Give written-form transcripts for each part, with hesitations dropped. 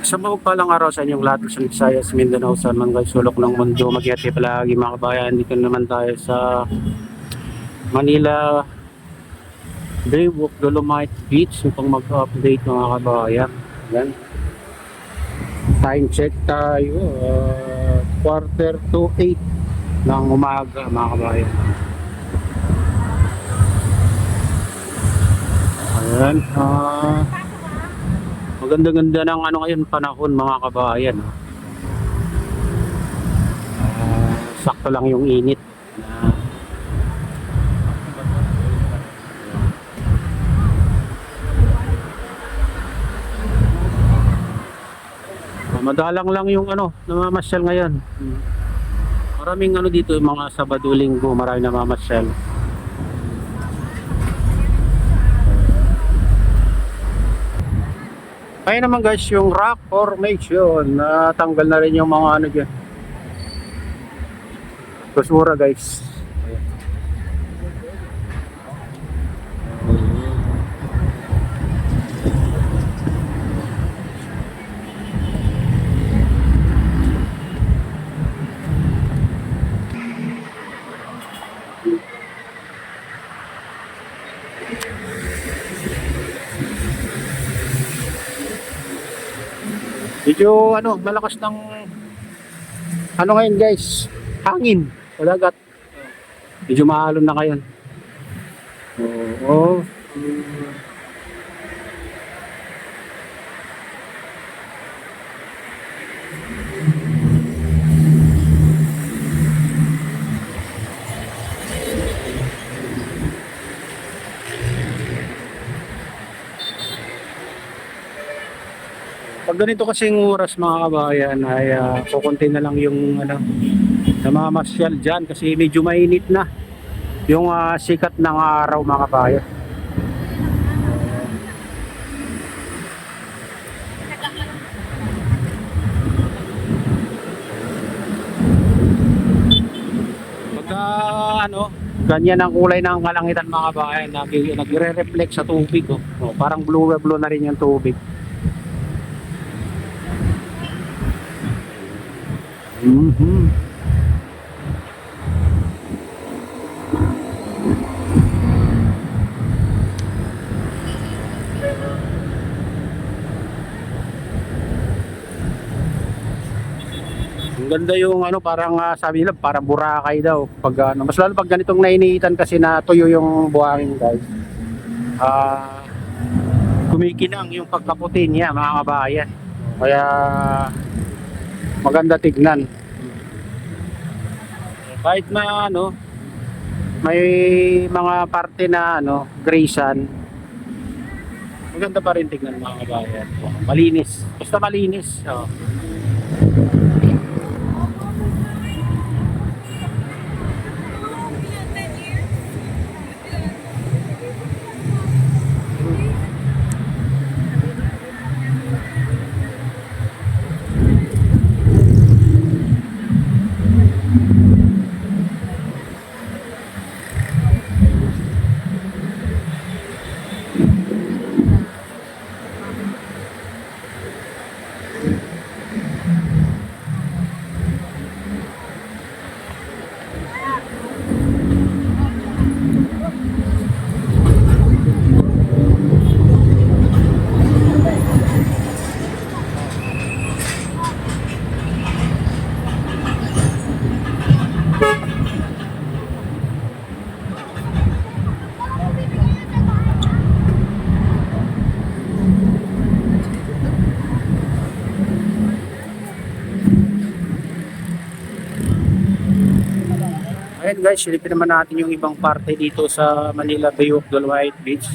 Sa mapagpalang araw sa inyong lahat sa Visayas, Mindanao, sa man kayo sulok ng mundo. Mag-iati palagi mga kabayan. Dito naman tayo sa Manila Baywalk Dolomite Beach upang mag-update mga kabayan. Yan. Time check tayo. Quarter to 8 ng umaga mga kabayan. Ayan. Maganda-ganda ng ano ngayon panahon mga kabayan. Sakto lang yung init. Madalang lang yung ano, namamasyal ngayon. Maraming ano dito, yung mga Sabado, Linggo, maraming namamasyal. Kaya naman guys, yung rock formation, natanggal na rin yung mga ano dyan. Basura guys. Medyo ano, malakas ng ano ngayon guys, hangin sa dagat. Medyo maalon na ngayon. Oo. Pag ganito kasing oras mga kabayan ay kukunti na lang yung ano, namamasyal dyan kasi medyo mainit na yung sikat ng araw mga kabayan. Pagka ano, ganyan ang kulay ng kalangitan mga kabayan, nagre-reflect sa tubig. Parang blue na rin yung tubig. Ang ganda yung ano, parang sabi nila parang Boracay daw pag ano, mas lalo pag ganitong nainitan kasi na tuyo yung buhangin guys. Kumikinang yung pagkaputi niya mga kabayan. Kaya maganda tignan. Kahit na ano, may mga parte na ano, graysan, maganda pa rin tignan mga kabayan. Malinis, basta malinis. Ayan guys, silipin naman natin yung ibang parte dito sa Manila Baywalk Dolomite Beach.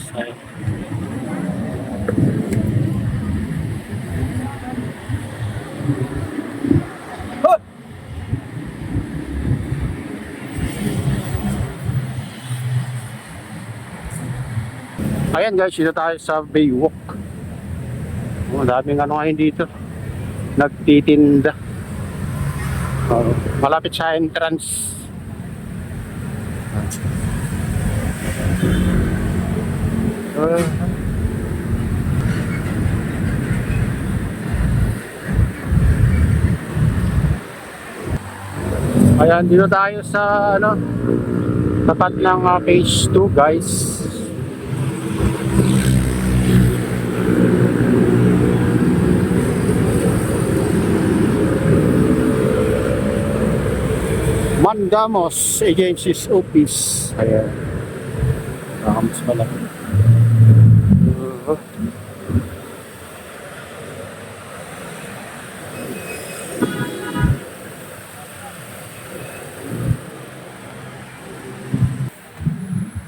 Ayan guys, dito tayo sa Baywalk. Daming ano ngayon dito, nagtitinda. Malapit sa entrance. Ayan, dito tayo sa ano, tapat ng phase 2 guys. Mandamos Agency's Office. Ayan. Nakakamas pala.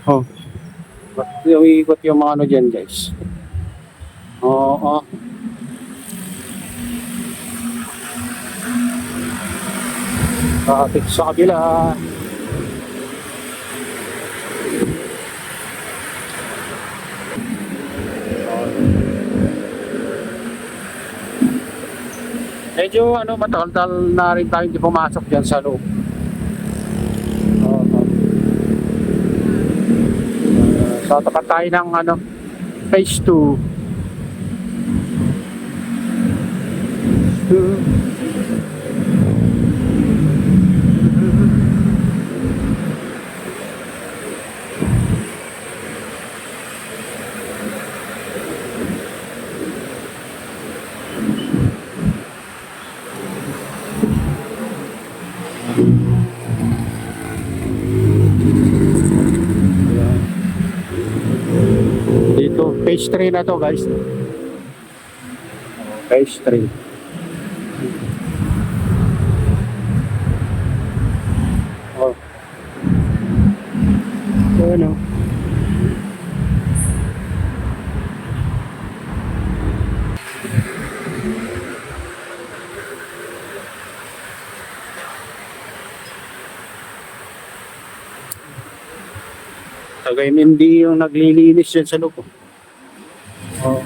Oh. Ba't umiikot yung mga ano dyan guys? Oo. Traffic sa kabila. Medyo ano, matagal na rin tayo hindi pumasok dyan sa loob. Oo. So tapat tayo ng ano, phase 2. Dito, phase 3 na to guys. Phase 3. Oh. Ano? Taga-MMD yung naglilinis dyan sa loob. Oo.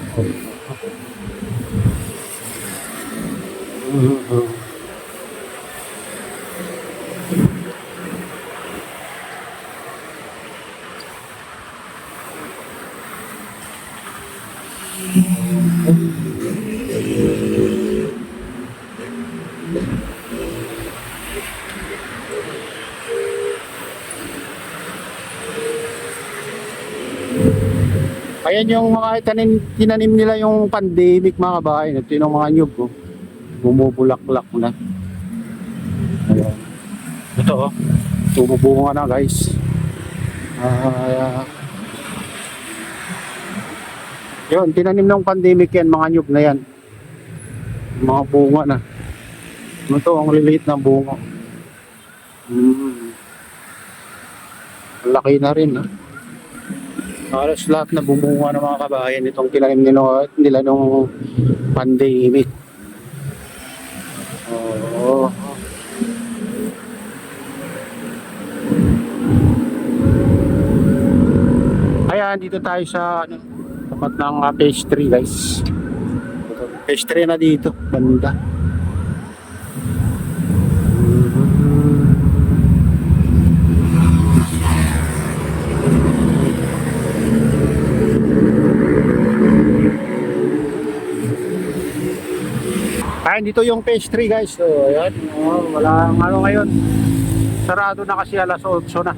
Ayan yung mga tinanim nila yung pandemic mga kabahay. Ito yung mga nyug ko. Bumubulaklak na. Ayan. Ito oh. Tumubunga na guys. Yun, tinanim ng pandemic yan. Mga nyug na yan. Mga bunga na. Ito ang liliit na bunga. Laki na rin ha. Halos lahat na bumunga ng mga kabayan itong tinanim nila nung pandemic. Oo. Ayan, dito tayo sa ano, tapat ng phase 3 guys. Phase 3 na dito, banda. Ayan, dito yung phase 3 guys. So, ayan. Oh, wala ano ngayon. Sarado na kasi alas 8 na.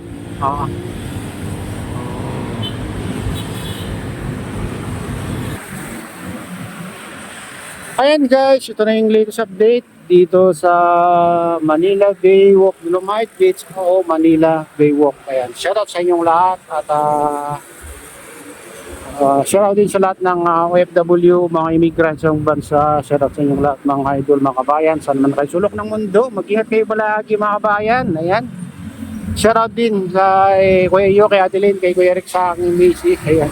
Ayan guys, ito na yung latest update dito sa Manila Baywalk, Dolomite Beach o Manila Baywalk. Ayan, shoutout sa inyong lahat at shoutout din sa lahat ng OFW, mga immigrants sa bansa. Shoutout sa inyong lahat mga idol, mga kabayan. Saan man kayo sulok ng mundo, mag-ingat kayo palagi mga kabayan. Ayan. Shoutout din sa Kuya Iyo, kay Adeline, kay Kuya Rick sa aking Macy. Ayan.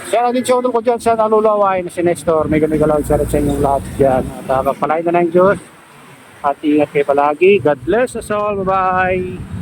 Shoutout din sa ulo ko dyan sa nalulaway na si Nestor. May galaw shoutout sa inyong lahat dyan. At pagpalain na ng Diyos. At ingat kayo palagi. God bless us all. Bye-bye.